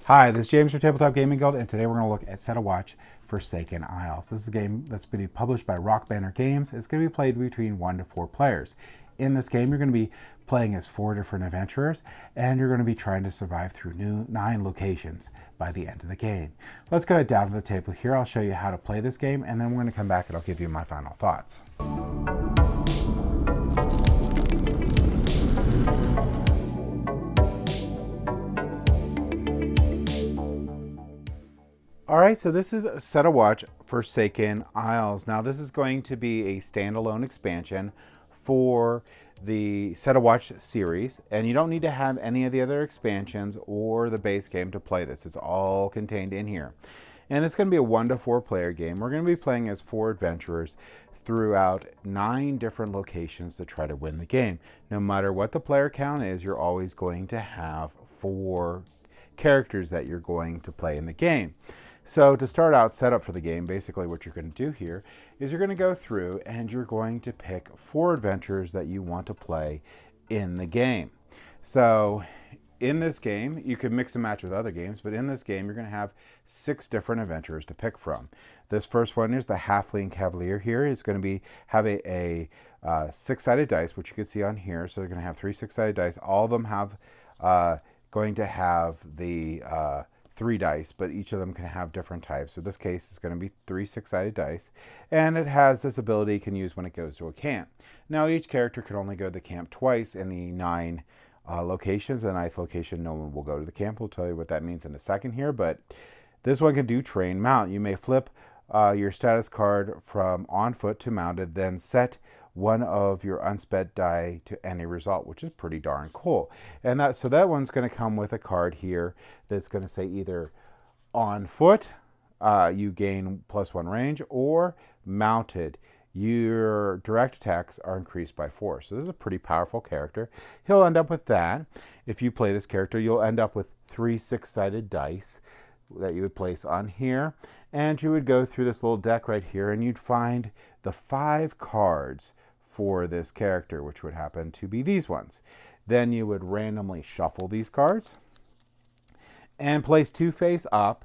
Hi, this is James from Tabletop Gaming Guild, and today we're going to look at Set a Watch Forsaken Isles. This is a game that's been published by Rock Banner Games. It's going to be played between 1 to 4 players. In this game, you're going to be playing as 4 different adventurers, and you're going to be trying to survive through 9 locations by the end of the game. Let's go down to the table here. I'll show you how to play this game, and then we're going to come back and I'll give you my final thoughts. All right, so this is Set a Watch Forsaken Isles. Now, this is going to be a standalone expansion for the Set a Watch series, and you don't need to have any of the other expansions or the base game to play this. It's all contained in here. And it's going to be a 1 to 4 player game. We're going to be playing as 4 adventurers throughout 9 different locations to try to win the game. No matter what the player count is, you're always going to have 4 characters that you're going to play in the game. So to start out, setup for the game, basically what you're going to do here is you're going to go through and you're going to pick 4 adventures that you want to play in the game. So in this game, you can mix and match with other games, but in this game, you're going to have 6 different adventurers to pick from. This first one is the Halfling Cavalier here. It's going to have a 6-sided dice, which you can see on here. So they're going to have 3 6-sided dice. All of them have going to have the 3 dice, but each of them can have different types. So this case is going to be 3 6-sided dice, and it has this ability you can use when it goes to a camp. Now each character can only go to the camp twice in the 9 locations. The 9th location, no one will go to the camp. We'll tell you what that means in a second here, but this one can do train mount. You may flip your status card from on foot to mounted, then set one of your unspent die to any result, which is pretty darn cool. And that one's going to come with a card here that's going to say either on foot, you gain +1 range, or mounted, your direct attacks are increased by 4. So this is a pretty powerful character. He'll end up with that. If you play this character, you'll end up with 3 6-sided dice that you would place on here, and you would go through this little deck right here, and you'd find the 5 cards for this character, which would happen to be these ones. Then you would randomly shuffle these cards and place 2 face up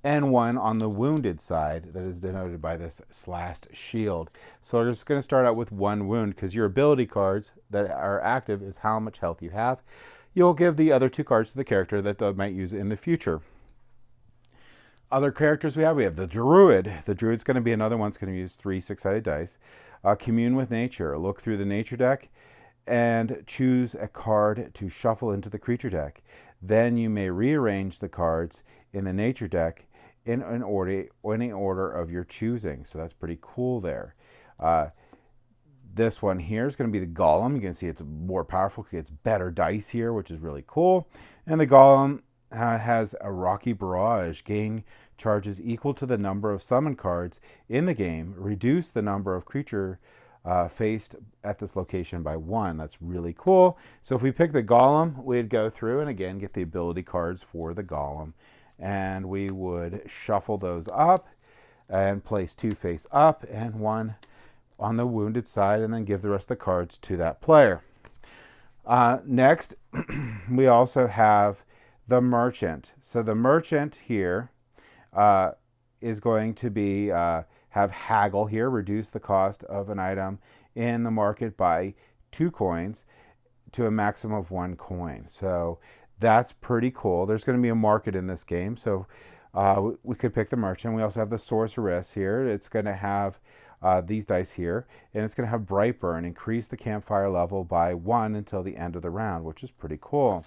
and 1 on the wounded side that is denoted by this slashed shield. So we're just going to start out with 1 wound, because your ability cards that are active is how much health you have. You'll give the other 2 cards to the character that they might use in the future. Other characters we have the Druid. The Druid's going to be another one that's going to use 3 6-sided dice. Commune with nature. Look through the nature deck and choose a card to shuffle into the creature deck. Then you may rearrange the cards in the nature deck in any order of your choosing. So that's pretty cool there. This one here is going to be the Golem. You can see it's more powerful. It's better dice here, which is really cool. And the Golem has a Rocky Barrage. Gain charges equal to the number of summon cards in the game. Reduce the number of creature faced at this location by 1. That's really cool. So if we pick the Golem, we'd go through and again get the ability cards for the Golem, and we would shuffle those up and place 2 face up and 1 on the wounded side, and then give the rest of the cards to that player. Next, we also have the Merchant. So the Merchant here is going to be have haggle here, reduce the cost of an item in the market by 2 coins to a maximum of 1 coin. So that's pretty cool. There's going to be a market in this game, so we could pick the Merchant. We also have the Sorceress here. It's going to have these dice here, and it's going to have Brightburn, increase the campfire level by 1 until the end of the round, which is pretty cool.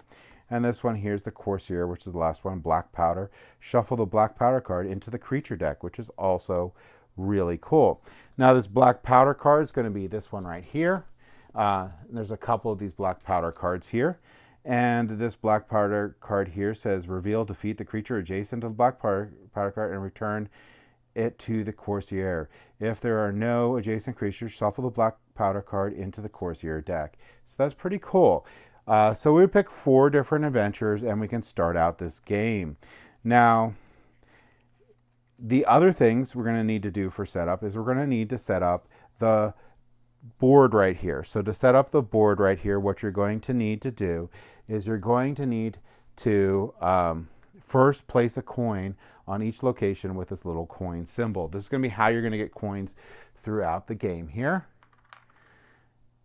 And this one here is the Courtier, which is the last one, Black Powder. Shuffle the Black Powder card into the creature deck, which is also really cool. Now this Black Powder card is going to be this one right here. There's a couple of these Black Powder cards here. And this Black Powder card here says, reveal, defeat the creature adjacent to the Black Powder card and return it to the Courtier. If there are no adjacent creatures, shuffle the Black Powder card into the Courtier deck. So that's pretty cool. So we pick 4 different adventures and we can start out this game. Now, the other things we're going to need to do for setup is we're going to need to set up the board right here. So to set up the board right here, what you're going to need to do is you're going to need to first place a coin on each location with this little coin symbol. This is going to be how you're going to get coins throughout the game here.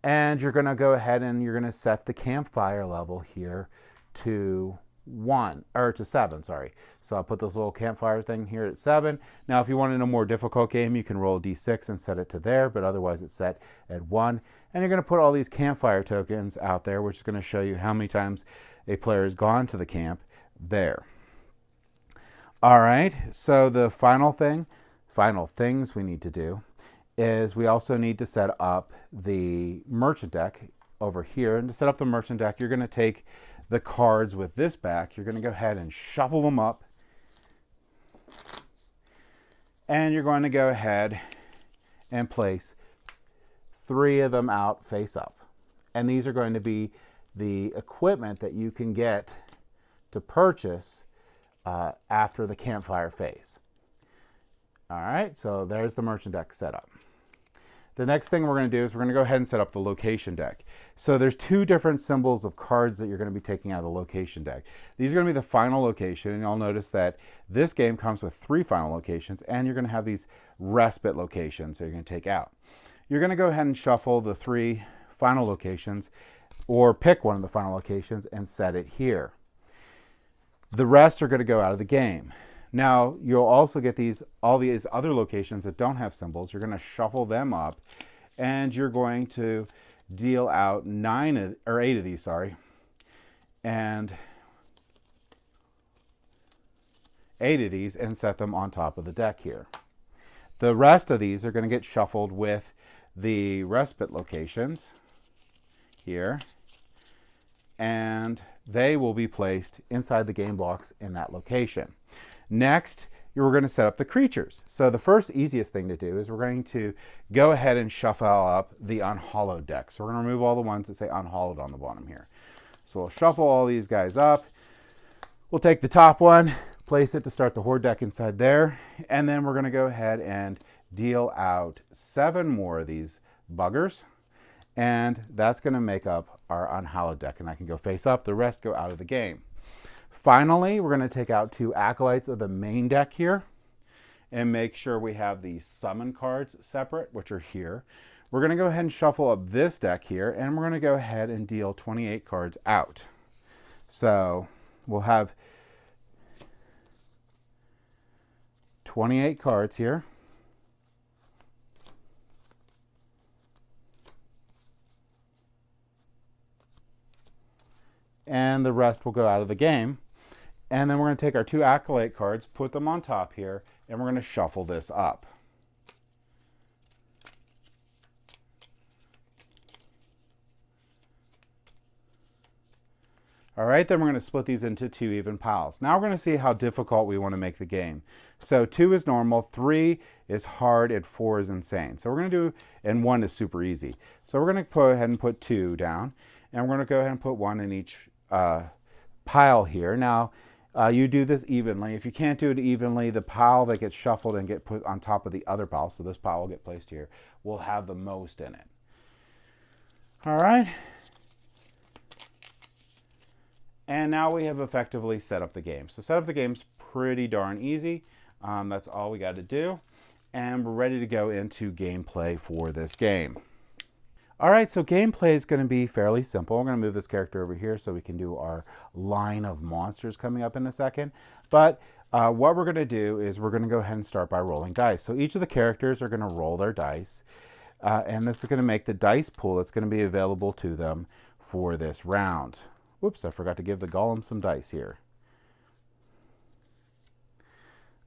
And you're going to go ahead and you're going to set the campfire level here to 7, sorry. So I'll put this little campfire thing here at 7. Now, if you want in a more difficult game, you can roll a d6 and set it to there, but otherwise it's set at 1. And you're going to put all these campfire tokens out there, which is going to show you how many times a player has gone to the camp there. All right, so the final things we need to do is we also need to set up the merchant deck over here. And to set up the merchant deck, you're going to take the cards with this back. You're going to go ahead and shuffle them up. And you're going to go ahead and place 3 of them out face up. And these are going to be the equipment that you can get to purchase after the campfire phase. All right, so there's the merchant deck set up. The next thing we're going to do is we're going to go ahead and set up the location deck. So there's 2 different symbols of cards that you're going to be taking out of the location deck. These are going to be the final location, and you'll notice that this game comes with 3 final locations, and you're going to have these respite locations that you're going to take out. You're going to go ahead and shuffle the 3 final locations, or pick one of the final locations and set it here. The rest are going to go out of the game. Now, you'll also get all these other locations that don't have symbols. You're going to shuffle them up, and you're going to deal out 8 of these, and 8 of these, and set them on top of the deck here. The rest of these are going to get shuffled with the respite locations here, and they will be placed inside the game blocks in that location. Next, we're going to set up the creatures. So the first easiest thing to do is we're going to go ahead and shuffle up the unhallowed deck. So we're going to remove all the ones that say unhallowed on the bottom here. So we'll shuffle all these guys up. We'll take the top one, place it to start the horde deck inside there, and then we're going to go ahead and deal out 7 more of these buggers, and that's going to make up our unhallowed deck, and I can go face up. The rest go out of the game. Finally, we're going to take out 2 acolytes of the main deck here and make sure we have the summon cards separate, which are here. We're going to go ahead and shuffle up this deck here, and we're going to go ahead and deal 28 cards out. So we'll have 28 cards here. And the rest will go out of the game. And then we're going to take our 2 acolyte cards, put them on top here, and we're going to shuffle this up. All right, then we're going to split these into 2 even piles. Now we're going to see how difficult we want to make the game. So 2 is normal, 3 is hard, and 4 is insane. So we're going to do, and 1 is super easy. So we're going to go ahead and put 2 down, and we're going to go ahead and put 1 in each pile here. Now, you do this evenly. If you can't do it evenly, the pile that gets shuffled and get put on top of the other pile, so this pile will get placed here, will have the most in it. All right. And now we have effectively set up the game. So set up the game's pretty darn easy. That's all we got to do. And we're ready to go into gameplay for this game. All right, so gameplay is going to be fairly simple. We're going to move this character over here so we can do our line of monsters coming up in a second. But what we're going to do is we're going to go ahead and start by rolling dice. So each of the characters are going to roll their dice. And this is going to make the dice pool that's going to be available to them for this round. Whoops, I forgot to give the golem some dice here.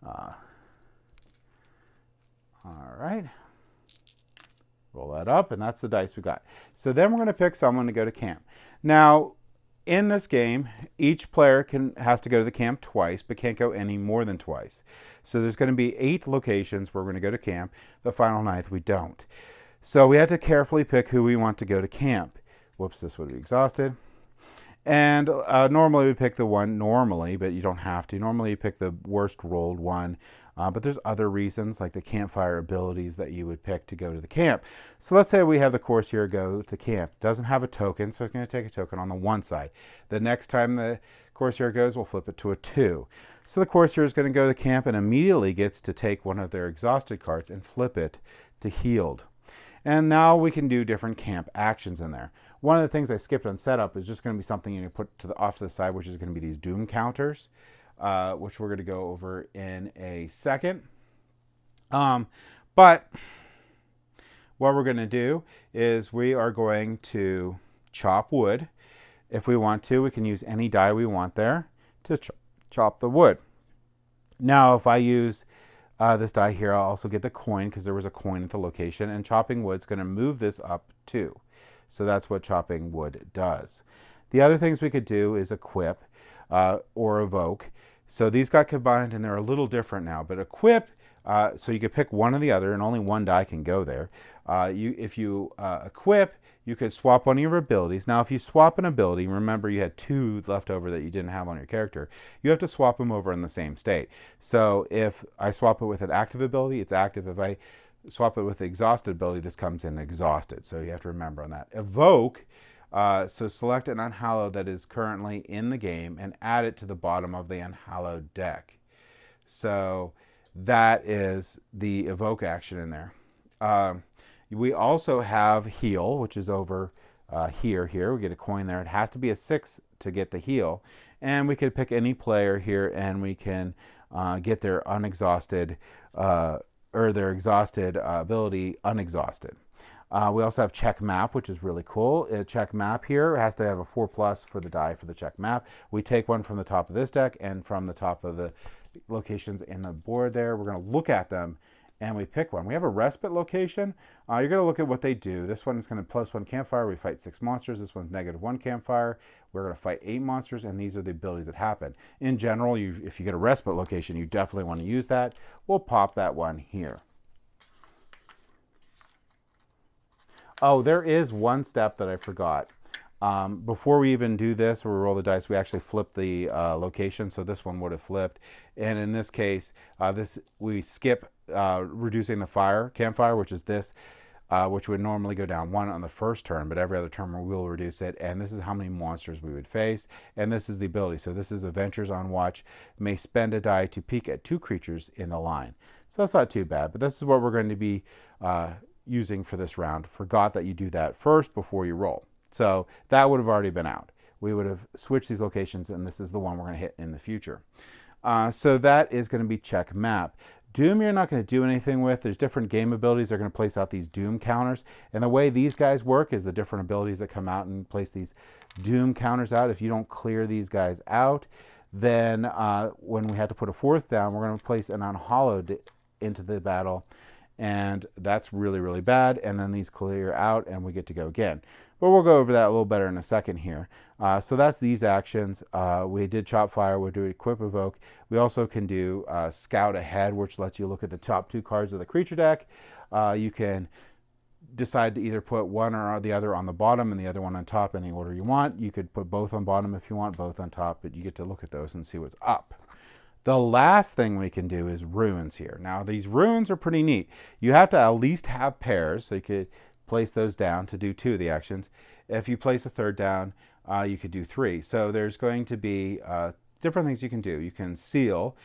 All right. Roll that up, and that's the dice we got. So then we're going to pick someone to go to camp. Now, in this game, each player has to go to the camp twice, but can't go any more than twice. So there's going to be 8 locations where we're going to go to camp. The final 9th, we don't. So we have to carefully pick who we want to go to camp. Whoops, this would be exhausted. And normally we pick the one, but you don't have to. Normally you pick the worst rolled one. But there's other reasons, like the campfire abilities that you would pick to go to the camp. So let's say we have the course here go to camp. Doesn't have a token, so it's going to take a token on the one side. The next time the course here goes, we'll flip it to a 2. So the course here is going to go to camp and immediately gets to take one of their exhausted cards and flip it to healed. And now we can do different camp actions in there. One of the things I skipped on setup is just going to be something you put off to the side, which is going to be these doom counters, which we're going to go over in a second. But what we're going to do is we are going to chop wood. If we want to, we can use any die we want there to chop the wood. Now, if I use this die here, I'll also get the coin because there was a coin at the location, and chopping wood is going to move this up too. So that's what chopping wood does. The other things we could do is equip or evoke. So these got combined and they're a little different now, but equip, so you could pick one or the other and only one die can go there. If you equip, you could swap one of your abilities. Now, if you swap an ability, remember you had 2 left over that you didn't have on your character, you have to swap them over in the same state. So if I swap it with an active ability, it's active. If I swap it with the exhausted ability, this comes in exhausted. So you have to remember on that. Evoke, so select an unhallowed that is currently in the game and add it to the bottom of the unhallowed deck. So that is the evoke action in there. We also have heal, which is over here. We get a coin there. It has to be a 6 to get the heal. And we could pick any player here and we can get their unexhausted or their exhausted ability unexhausted. We also have check map, which is really cool. A check map here has to have a 4+ for the die for the check map. We take one from the top of this deck and from the top of the locations in the board there. We're going to look at them and we pick one. We have a respite location. You're going to look at what they do. This one is going to +1 campfire. We fight 6 monsters. This one's -1 campfire. We're going to fight 8 monsters, and these are the abilities that happen. In general, if you get a respite location, you definitely want to use that. We'll pop that one here. Oh, there is one step that I forgot. Before we even do this or roll the dice, we actually flip the location, so this one would have flipped. And in this case, we skip reducing the campfire, which is this, which would normally go down 1 on the first turn, but every other turn we will reduce it. And this is how many monsters we would face. And this is the ability. So this is Adventures on Watch. May spend a die to peek at 2 creatures in the line. So that's not too bad, but this is what we're going to be using for this round. Forgot that you do that first before you roll. So that would have already been out. We would have switched these locations, and this is the one we're going to hit in the future. So that is going to be check map. Doom you're not going to do anything with. There's different game abilities that are going to place out these Doom counters. And the way these guys work is the different abilities that come out and place these Doom counters out. If you don't clear these guys out, then when we have to put a 4th down, we're going to place an unhallowed into the battle. And that's really, really bad. And then these clear out and we get to go again. But we'll go over that a little better in a second here. So that's these actions. We did chop fire. We'll do equip evoke. We also can do scout ahead, which lets you look at the top 2 cards of the creature deck. You can decide to either put one or the other on the bottom and the other one on top, any order you want. You could put both on bottom if you want, both on top, but you get to look at those and see what's up. The last thing we can do is runes here. Now these runes are pretty neat. You have to at least have pairs, so you could place those down to do 2 of the actions. If you place a 3rd down, you could do 3. So there's going to be different things you can do. You can seal,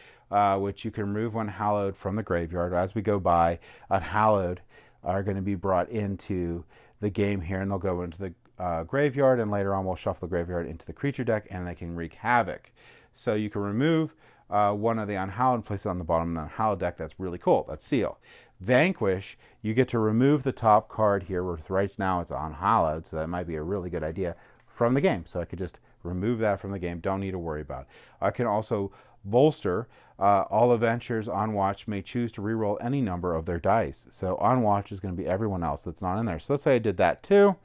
which you can remove one hallowed from the graveyard. As we go by, unhallowed are going to be brought into the game here, and they'll go into the graveyard, and later on we'll shuffle the graveyard into the creature deck, and they can wreak havoc. So you can remove one of the unhallowed and place it on the bottom of the unhallowed deck. That's really cool. That's seal. Vanquish, you get to remove the top card here, where right now it's unhallowed, so that might be a really good idea from the game. So I could just remove that from the game. Don't need to worry about it. I can also bolster. All adventures on watch may choose to reroll any number of their dice. So on watch is going to be everyone else that's not in there. So let's say I did that too,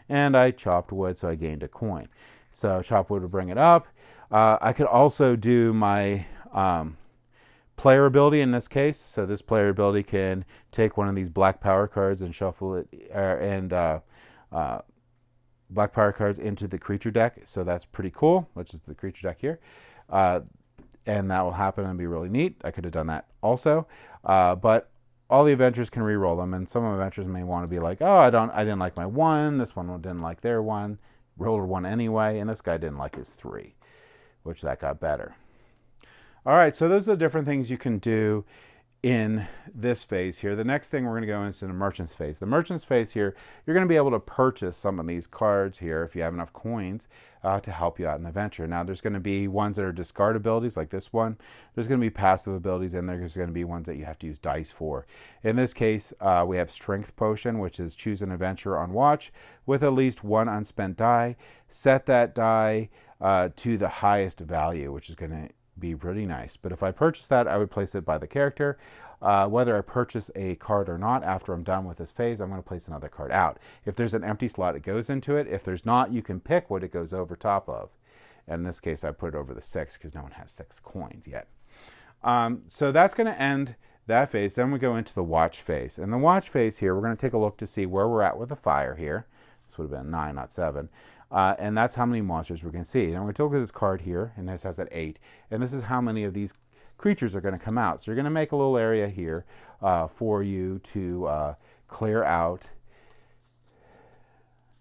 and I chopped wood, so I gained a coin. So chop wood would bring it up. I could also do my player ability in this case. So this player ability can take one of these black power cards and shuffle it and black power cards into the creature deck. So that's pretty cool, which is the creature deck here. And that will happen and be really neat. I could have done that also. But all the adventures can re-roll them, and some adventures may want to be like, oh, I didn't like my 1, this one didn't like their 1, rolled 1 anyway, and this guy didn't like his 3, which that got better. All right, so those are the different things you can do in this phase here. The next thing we're going to go into the merchant's phase. The merchant's phase here, you're going to be able to purchase some of these cards here if you have enough coins to help you out in the venture. Now there's going to be ones that are discard abilities like this one. There's going to be passive abilities, and there's going to be ones that you have to use dice for. In this case, we have Strength Potion, which is choose an adventure on watch with at least 1 unspent die. Set that die to the highest value, which is going to be pretty nice. But if I purchase that, I would place it by the character. Whether I purchase a card or not, after I'm done with this phase, I'm going to place another card out. If there's an empty slot, it goes into it. If there's not, you can pick what it goes over top of. And in this case, I put it over the 6 because no one has 6 coins yet. So that's going to end that phase. Then we go into the watch phase. In the watch phase here, we're going to take a look to see where we're at with the fire here. This would have been 9, not 7. And that's how many monsters we can see. And we're going to look at this card here, and this has at 8. And this is how many of these creatures are going to come out. So you're going to make a little area here for you to clear out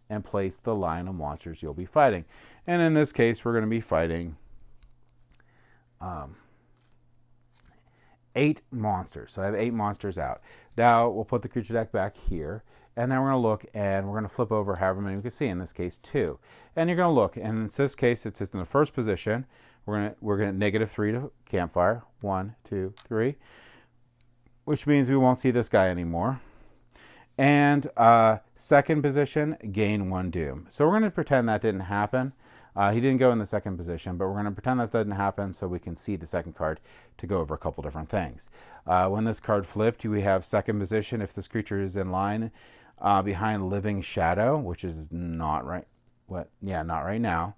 and place the line of monsters you'll be fighting. And in this case, we're going to be fighting 8 monsters. So I have 8 monsters out. Now we'll put the creature deck back here. And then we're going to look, and we're going to flip over however many we can see. In this case, 2. And you're going to look, and in this case, it sits in the first position. We're going to -3 to campfire. 1, 2, 3. Which means we won't see this guy anymore. And second position, gain 1 doom. So we're going to pretend that didn't happen. He didn't go in the second position, but we're going to pretend that didn't happen so we can see the second card to go over a couple different things. When this card flipped, we have second position if this creature is in line behind Living Shadow, which is not right. Not right now.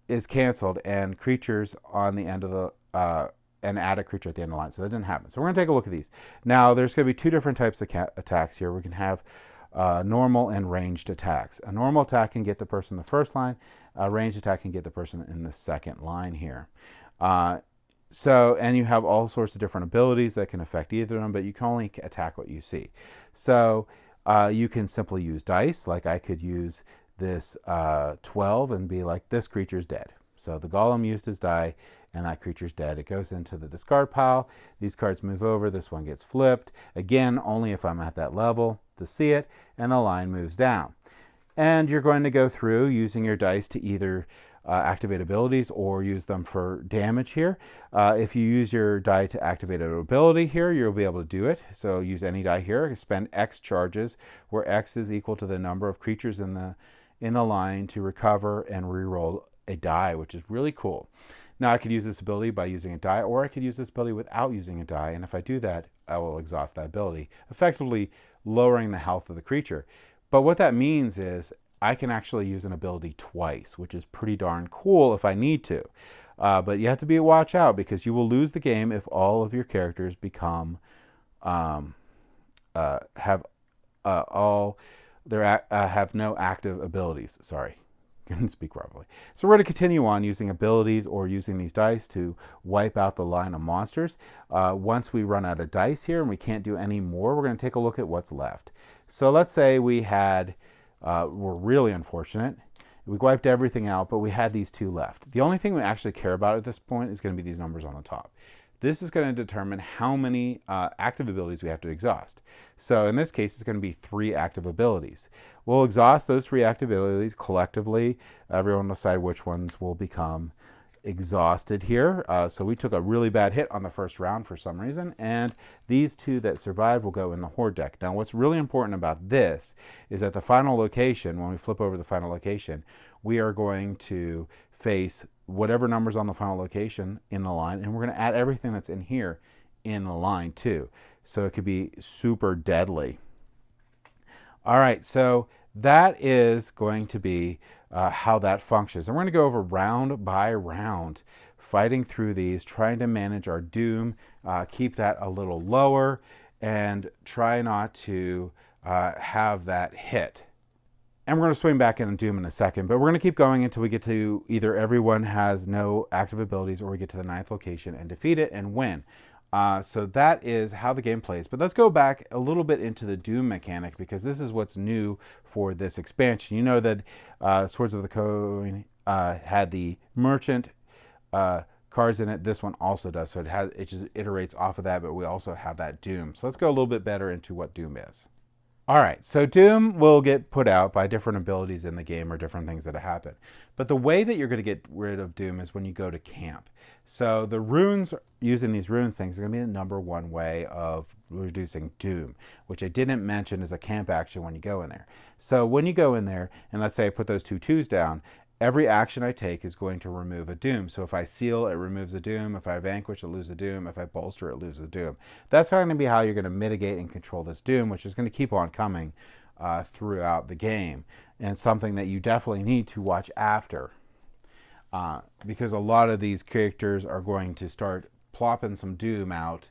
Is canceled, and creatures on the end of the and add a creature at the end of the line. So that didn't happen. So we're going to take a look at these. Now there's going to be 2 different types of attacks here. We can have normal and ranged attacks. A normal attack can get the person in the first line. A ranged attack can get the person in the second line here. And you have all sorts of different abilities that can affect either of them, but you can only attack what you see. So you can simply use dice. Like I could use this 12 and be like, this creature's dead. So the golem used his die, and that creature's dead. It goes into the discard pile. These cards move over. This one gets flipped. Again, only if I'm at that level to see it, and the line moves down. And you're going to go through using your dice to either activate abilities or use them for damage here. If you use your die to activate an ability here, you'll be able to do it. So use any die here. Spend X charges, where X is equal to the number of creatures in the line to recover and reroll a die, which is really cool. Now I could use this ability by using a die, or I could use this ability without using a die. And if I do that, I will exhaust that ability, effectively lowering the health of the creature. But what that means is I can actually use an ability twice, which is pretty darn cool if I need to. But you have to watch out, because you will lose the game if all of your characters become have no active abilities. Sorry, couldn't speak properly. So we're going to continue on using abilities or using these dice to wipe out the line of monsters. Once we run out of dice here and we can't do any more, we're going to take a look at what's left. So let's say we had, we're really unfortunate. We wiped everything out, but we had these 2 left. The only thing we actually care about at this point is going to be these numbers on the top. This is going to determine how many active abilities we have to exhaust. So in this case, it's going to be 3 active abilities. We'll exhaust those 3 active abilities collectively. Everyone will decide which ones will become exhausted here. So we took a really bad hit on the first round for some reason, and these 2 that survive will go in the Horde deck. Now what's really important about this is at the final location, when we flip over the final location, we are going to face whatever numbers on the final location in the line, and we're going to add everything that's in here in the line too. So it could be super deadly. All right, so that is going to be how that functions. And we're going to go over round by round, fighting through these, trying to manage our doom, keep that a little lower, and try not to have that hit. And we're going to swing back in on Doom in a second, but we're going to keep going until we get to either everyone has no active abilities or we get to the 9th location and defeat it and win. So that is how the game plays. But let's go back a little bit into the Doom mechanic, because this is what's new for this expansion. You know that Swords of the Coin had the merchant cards in it. This one also does. So it just iterates off of that, but we also have that Doom. So let's go a little bit better into what Doom is. All right, so Doom will get put out by different abilities in the game or different things that happen. But the way that you're going to get rid of Doom is when you go to camp. So the runes, using these runes things, is going to be the #1 way of reducing Doom, which I didn't mention is a camp action when you go in there. So when you go in there, and let's say I put those 2 2s down, every action I take is going to remove a Doom. So if I seal, it removes a Doom. If I vanquish, it loses a Doom. If I bolster, it loses a Doom. That's going to be how you're going to mitigate and control this Doom, which is going to keep on coming throughout the game. And something that you definitely need to watch after. Because a lot of these characters are going to start plopping some Doom out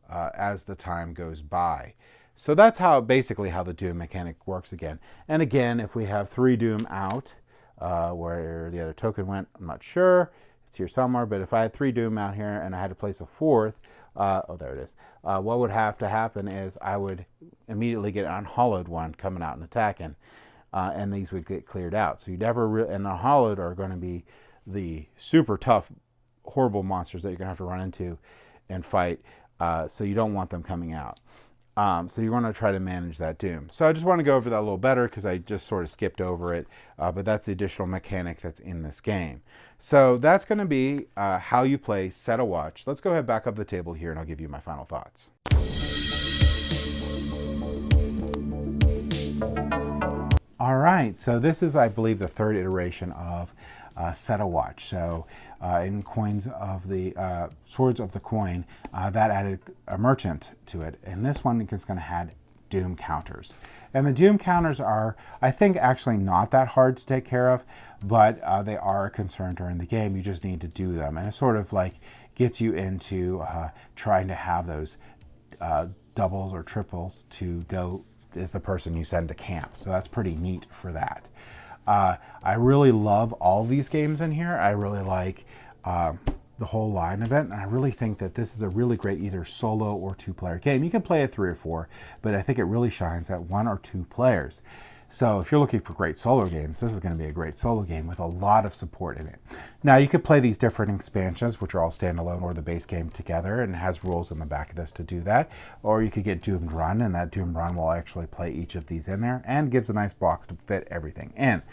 as the time goes by. So that's basically how the Doom mechanic works again. And again, if we have 3 Doom out, where the other token went, I'm not sure. It's here somewhere, but if I had 3 Doom out here and I had to place a 4th, oh, there it is. What would have to happen is I would immediately get an unhollowed one coming out and attacking, and these would get cleared out. So you never, and the unhollowed are going to be the super tough, horrible monsters that you're going to have to run into and fight, so you don't want them coming out. So you want to try to manage that Doom. So I just want to go over that a little better because I just sort of skipped over it, but that's the additional mechanic that's in this game. So that's going to be how you play Set a Watch. Let's go ahead back up the table here and I'll give you my final thoughts. All right, so this is, I believe, the 3rd iteration of Set a Watch. So in Coins of the Swords of the Coin, that added a merchant to it, and this one is going to add Doom counters. And the Doom counters are, I think, actually not that hard to take care of, but they are a concern during the game. You just need to do them, and it sort of like gets you into trying to have those doubles or triples to go as the person you send to camp. So that's pretty neat for that. I really love all these games in here. I really like the whole line of it, and I really think that this is a really great either solo or 2-player game. You can play it 3 or 4, but I think it really shines at 1 or 2 players. So if you're looking for great solo games, this is going to be a great solo game with a lot of support in it. Now you could play these different expansions, which are all standalone, or the base game together, and it has rules in the back of this to do that. Or you could get Doomed Run, and that Doomed Run will actually play each of these in there and gives a nice box to fit everything in.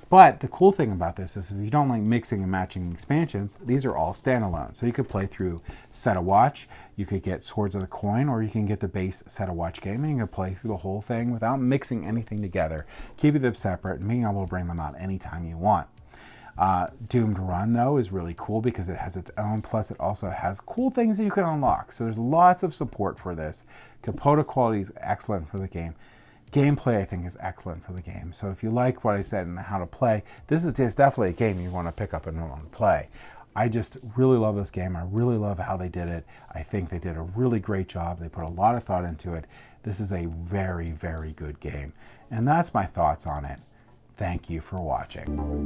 But the cool thing about this is if you don't like mixing and matching expansions, these are all standalone. So you could play through Set a Watch, you could get Swords of the Coin, or you can get the base Set a Watch game, and you can play through the whole thing without mixing anything together, keeping them separate, and being able to bring them out anytime you want. Doomed Run, though, is really cool because it has its own, plus it also has cool things that you can unlock. So there's lots of support for this. Capote quality is excellent for the game. Gameplay, I think, is excellent for the game. So if you like what I said and how to play, this is just definitely a game you want to pick up and want to play. I just really love this game. I really love how they did it. I think they did a really great job. They put a lot of thought into it. This is a very, very good game. And that's my thoughts on it. Thank you for watching.